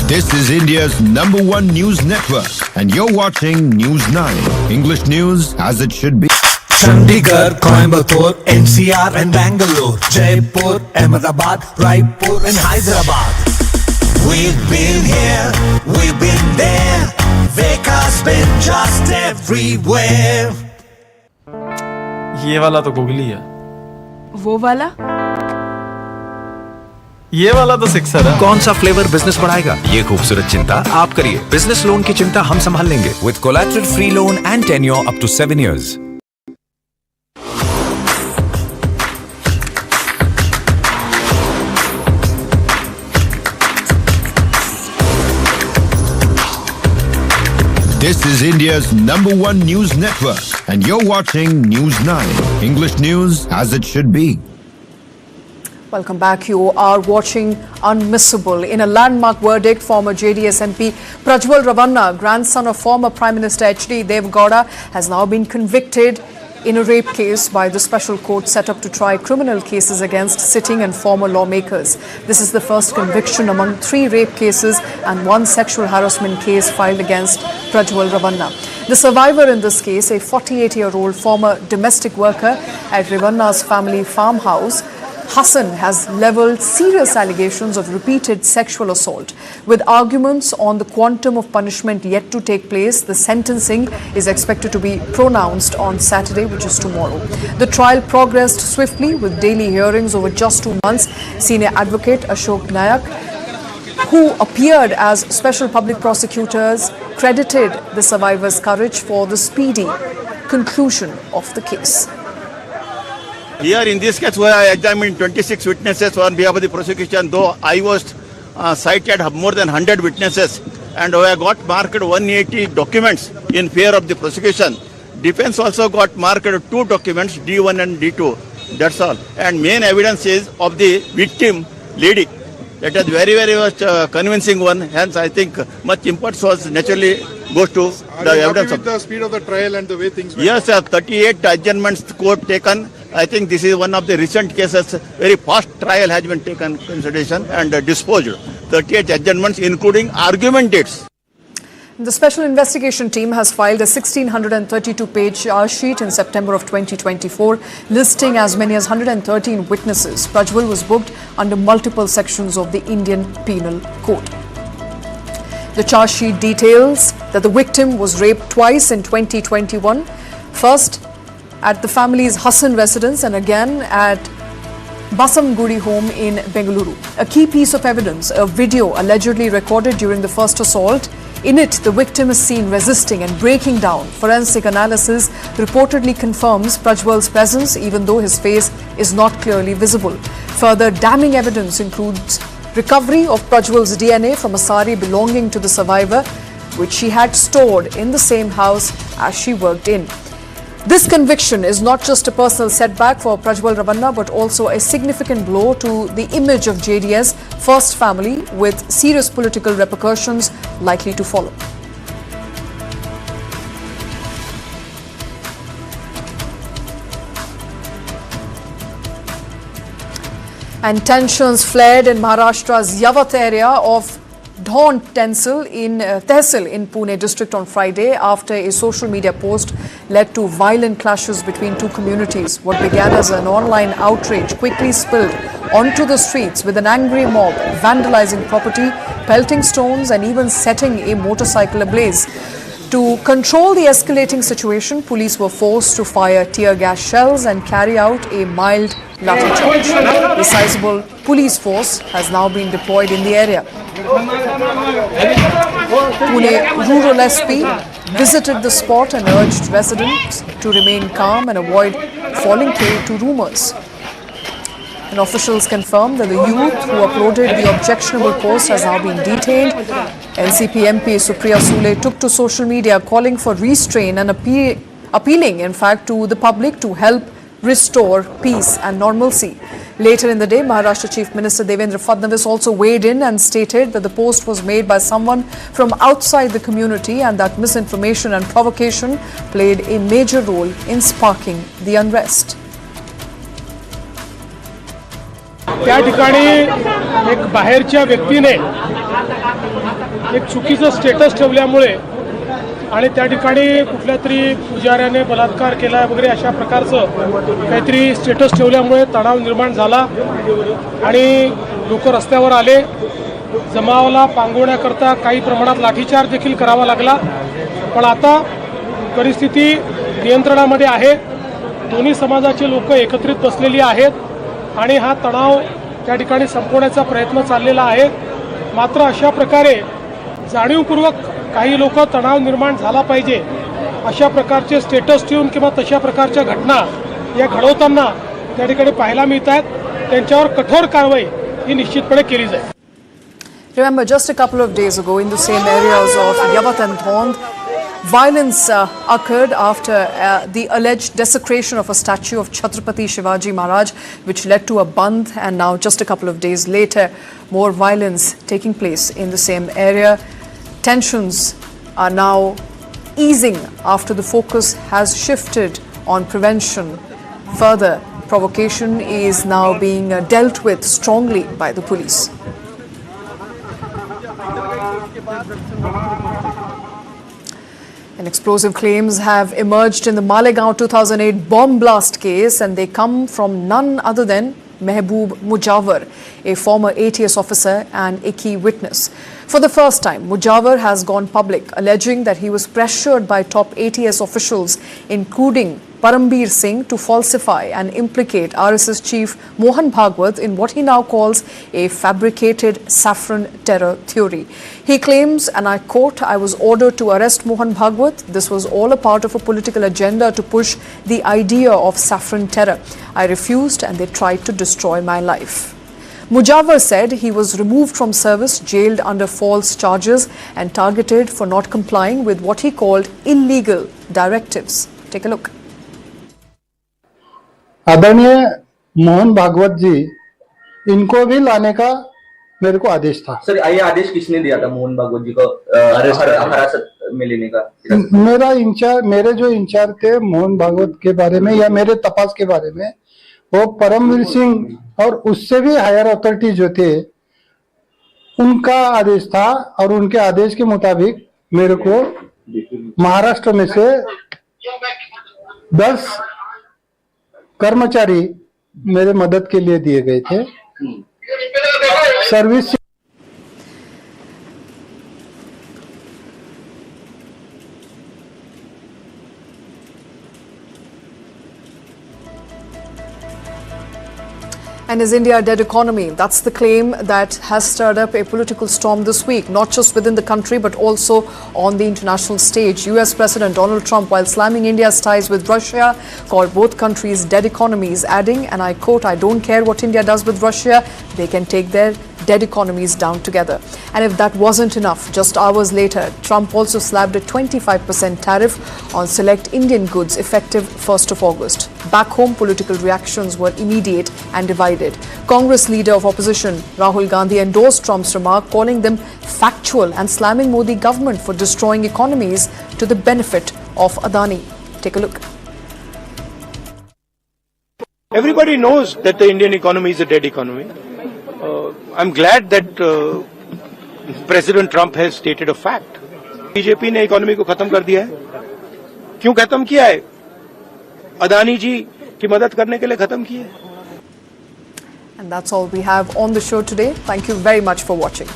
This is India's #1 news network, and you're watching News9. English news as it should be. Chandigarh, Coimbatore, NCR and Bangalore, Jaipur, Ahmedabad, Raipur and Hyderabad. We've been here, we've been there, Veka's been just everywhere. ये वाला तो googly है, वो वाला? ये वाला तो sixer है। कौन सा फ्लेवर बिजनेस बढ़ाएगा? ये खूबसूरत चिंता आप करिए। बिजनेस लोन की चिंता हम संभाल लेंगे with collateral free loan and tenure up to 7 years. This is India's #1 news network, and you're watching News 9. English news as it should be. Welcome back. You are watching Unmissable. In a landmark verdict, former JDS MP Prajwal Revanna, grandson of former Prime Minister H.D. Deve Gowda, has now been convicted in a rape case by the special court set up to try criminal cases against sitting and former lawmakers. This is the first conviction among 3 rape cases and 1 sexual harassment case filed against Prajwal Revanna. The survivor in this case, a 48-year-old former domestic worker at Revanna's family farmhouse, Hassan, has levelled serious allegations of repeated sexual assault. With arguments on the quantum of punishment yet to take place, the sentencing is expected to be pronounced on Saturday, which is tomorrow. The trial progressed swiftly with daily hearings over just 2 months. Senior advocate Ashok Nayak, who appeared as special public prosecutors, credited the survivor's courage for the speedy conclusion of the case. Here in this case, where I examined 26 witnesses on behalf of the prosecution, though I was cited more than 100 witnesses, and I got marked 180 documents in favor of the prosecution. Defense also got marked 2 documents, D1 and D2. That's all. And main evidence is of the victim lady. That is very, very much convincing one. Hence, I think much importance was naturally goes to the evidence of the speed of the trial and the way things went. Yes, 38 adjournments court taken. I think this is one of the recent cases. Very fast trial has been taken consideration and disposed. 38 adjournments, including argument dates. The Special Investigation Team has filed a 1,632-page charge sheet in September of 2024, listing as many as 113 witnesses. Prajwal was booked under multiple sections of the Indian Penal Code. The charge sheet details that the victim was raped twice in 2021, first at the family's Hassan residence and again at Basamgudi home in Bengaluru. A key piece of evidence, a video allegedly recorded during the first assault. In it, the victim is seen resisting and breaking down. Forensic analysis reportedly confirms Prajwal's presence, even though his face is not clearly visible. Further damning evidence includes recovery of Prajwal's DNA from a sari belonging to the survivor, which she had stored in the same house as she worked in. This conviction is not just a personal setback for Prajwal Revanna, but also a significant blow to the image of JDS first family, with serious political repercussions likely to follow. And tensions flared in Maharashtra's Yavat area of Dhon Tehsil in Pune district on Friday after a social media post led to violent clashes between 2 communities. What began as an online outrage quickly spilled onto the streets, with an angry mob vandalizing property, pelting stones and even setting a motorcycle ablaze. To control the escalating situation, police were forced to fire tear gas shells and carry out a mild lathi charge. A sizable police force has now been deployed in the area. Pune Rural SP visited the spot and urged residents to remain calm and avoid falling prey to rumours. And officials confirmed that the youth who uploaded the objectionable post has now been detained. NCP MP Supriya Sule took to social media calling for restraint and appealing, in fact, to the public to help restore peace and normalcy. Later in the day, Maharashtra Chief Minister Devendra Fadnavis also weighed in and stated that the post was made by someone from outside the community and that misinformation and provocation played a major role in sparking the unrest. त्या ठिकाणी एक बाहेरच्या व्यक्तीने एक चुकीचं status ठेवल्यामुळे आणि त्या ठिकाणी कुठल्या तरी पुजाऱ्याने बलात्कार केला वगैरे अशा प्रकारचं काहीतरी स्टेटस ठेवल्यामुळे तणाव निर्माण झाला आणि लोक रस्त्यावर आले. जमावाला पांगवण्याकरता काही प्रमाणात लाठीचार्ज देखील करावा लागला. पण आता परिस्थिती नियंत्रणामध्ये आहे. दोन्ही समाजाचे लोक एकत्रित बसलेली आहेत आणि हा तणाव त्या ठिकाणी संपवण्याचा प्रयत्न चाललेला आहे. मात्र अशा प्रकारे जाणीवपूर्वक काही लोक तणाव निर्माण झाला पाहिजे अशा प्रकारचे स्टेटस ठेवून किंवा तशा प्रकारच्या घटना या घडवताना त्या ठिकाणी पाहायला मिळतात. त्यांच्यावर कठोर कारवाई ही निश्चितपणे केली जाईल. Remember, just a couple of days ago in the same areas of Yavat and Dhond, Violence occurred after the alleged desecration of a statue of Chhatrapati Shivaji Maharaj, which led to a bandh, and now just a couple of days later, more violence taking place in the same area. Tensions are now easing after the focus has shifted on prevention. Further provocation is now being dealt with strongly by the police. And explosive claims have emerged in the Malegaon 2008 bomb blast case, and they come from none other than Mehboob Mujawar, a former ATS officer and a key witness. For the first time, Mujawar has gone public, alleging that he was pressured by top ATS officials, including Parambir Singh, to falsify and implicate RSS chief Mohan Bhagwat in what he now calls a fabricated saffron terror theory. He claims, and I quote, "I was ordered to arrest Mohan Bhagwat. This was all a part of a political agenda to push the idea of saffron terror. I refused and they tried to destroy my life." Mujawar said he was removed from service, jailed under false charges and targeted for not complying with what he called illegal directives. Take a look. आदरणीय मोहन भागवत जी, इनको भी लाने का मेरे को आदेश था। Sir, ये आदेश किसने दिया था मोहन भागवत जी को हिरासत में लेने का? मेरे जो इंचार्ज थे मोहन भागवत के बारे में या मेरे तपास के बारे में, वो परमवीर सिंह और उससे भी हायर अथॉरिटी जो थे उनका आदेश था, और उनके आदेश के मुताबिक मेरे को महाराष्ट्र में से 10 कर्मचारी मेरे मदद के लिए दिए गए थे। Service And is India a dead economy? That's the claim that has stirred up a political storm this week, not just within the country but also on the international stage. US President Donald Trump, while slamming India's ties with Russia, called both countries dead economies, adding, and I quote, "I don't care what India does with Russia, they can take their dead economies down together." And if that wasn't enough, just hours later, Trump also slapped a 25% tariff on select Indian goods effective 1st of August. Back home, political reactions were immediate and divided. Congress leader of opposition Rahul Gandhi endorsed Trump's remark, calling them factual and slamming Modi government for destroying economies to the benefit of Adani. Take a look. Everybody knows that the Indian economy is a dead economy. I'm glad that President Trump has stated a fact. BJP ने economy को खत्म कर दिया है। क्यों खत्म किया है? अदानी जी की मदद करने के लिए खत्म किया है। And that's all we have on the show today. Thank you very much for watching.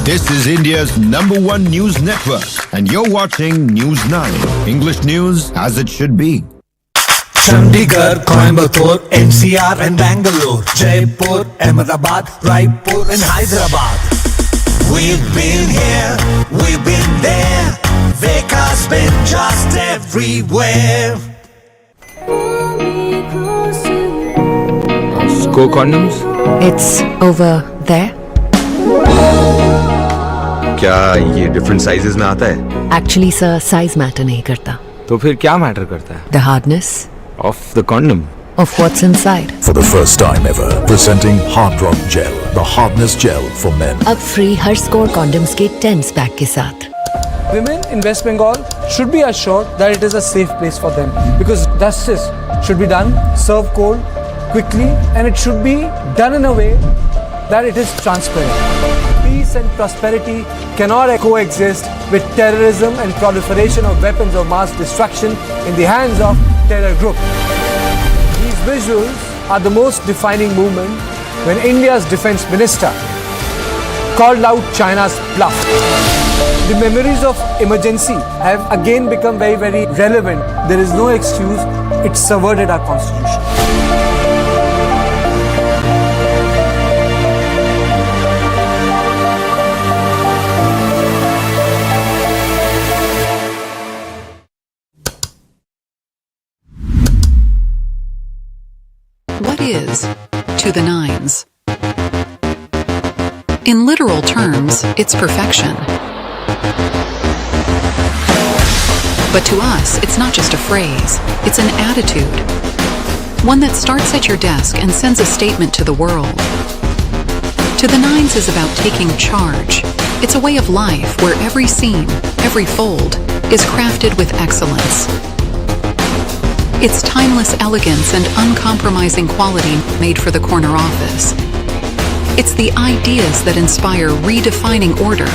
This is India's #1 news network, and you're watching News9, English news as it should be. Chandigarh, Coimbatore, NCR and Bangalore, Jaipur, Ahmedabad, Raipur and Hyderabad. We've been here, we've been there, Veka's been just everywhere. Go condoms? It's over there. क्या ये different sizes में आता है? Actually, sir, size matter नहीं करता. तो फिर क्या मैटर करता है? The hardness Of the condom. of what's inside. For the first time ever, presenting Hard Rock Gel, the hardness gel for men. अब free हर score condoms के 10 pack के साथ. Women in West Bengal should be assured that it is a safe place for them, because justice should be done, served cold, quickly, and it should be done in a way that it is transparent. Peace and prosperity cannot coexist with terrorism and proliferation of weapons of mass destruction in the hands of terror groups. These visuals are the most defining moment when India's defense minister called out China's bluff. The memories of emergency have again become very, very relevant. There is no excuse. It subverted our constitution. is to the nines. In literal terms, it's perfection. But to us, it's not just a phrase, it's an attitude. One that starts at your desk and sends a statement to the world. To the nines is about taking charge. It's a way of life where every seam, every fold, is crafted with excellence. It's timeless elegance and uncompromising quality made for the corner office. It's the ideas that inspire redefining order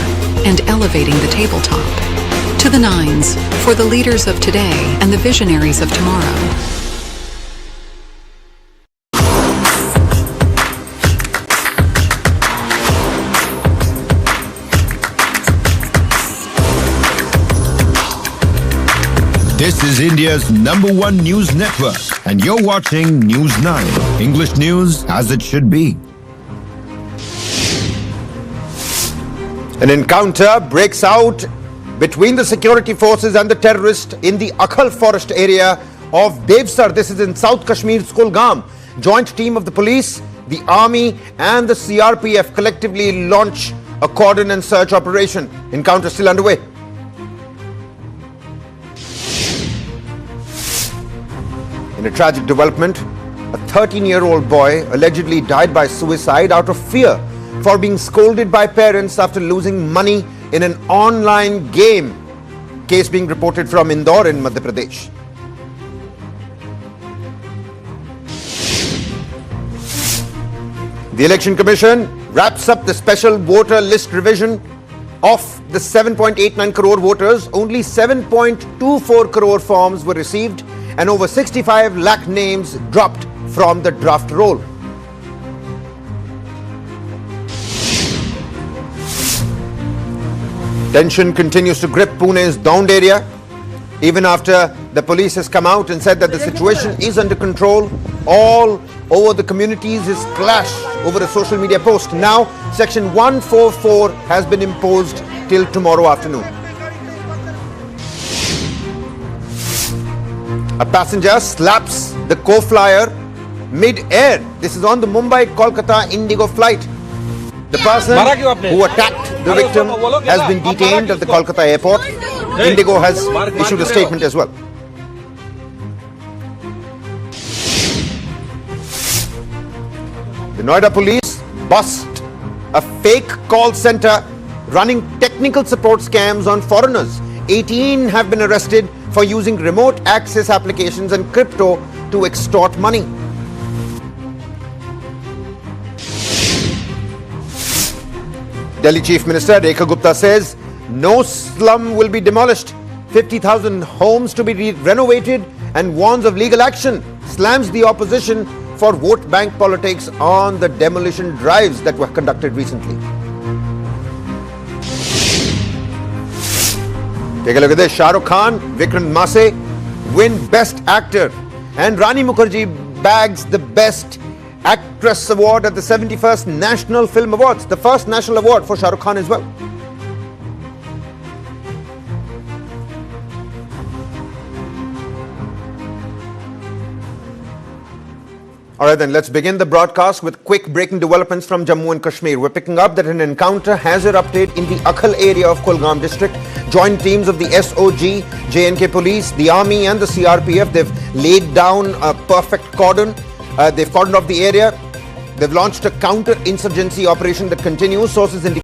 and elevating the tabletop. To the nines, for the leaders of today and the visionaries of tomorrow. This is India's #1 news network, and you're watching News9, English news as it should be. An encounter breaks out between the security forces and the terrorists in the Akhal forest area of Devsar. This is in South Kashmir's Kulgam. Joint team of the police, the army and the CRPF collectively launch a cordon and search operation. Encounter still underway. In a tragic development, a 13-year-old boy allegedly died by suicide out of fear for being scolded by parents after losing money in an online game. Case being reported from Indore in Madhya Pradesh. The Election Commission wraps up the special voter list revision. Of the 7.89 crore voters, only 7.24 crore forms were received and over 65 lakh names dropped from the draft roll. Tension continues to grip Pune's Dound area. Even after the police has come out and said that the situation is under control, all over the communities is clash over a social media post. Now, Section 144 has been imposed till tomorrow afternoon. A passenger slaps the co-flyer mid-air. This is on the Mumbai-Kolkata Indigo flight. The person who attacked the victim has been detained at the Kolkata airport. Indigo has issued a statement as well. The Noida police bust a fake call center running technical support scams on foreigners. 18 have been arrested for using remote access applications and crypto to extort money. Delhi Chief Minister Rekha Gupta says no slum will be demolished. 50,000 homes to be renovated and warns of legal action. Slams the opposition for vote bank politics on the demolition drives that were conducted recently. Take a look at this. Shah Rukh Khan, Vikram Mase win Best Actor and Rani Mukherjee bags the Best Actress Award at the 71st National Film Awards, the first national award for Shah Rukh Khan as well. All right, then let's begin the broadcast with quick breaking developments from Jammu and Kashmir. We're picking up that an encounter has erupted in the Akhal area of Kulgam district. Joint teams of the SOG, J&K police, the army and the CRPF, they've laid down a perfect cordon. They've cordoned off the area. They've launched a counter-insurgency operation that continues. Sources indicate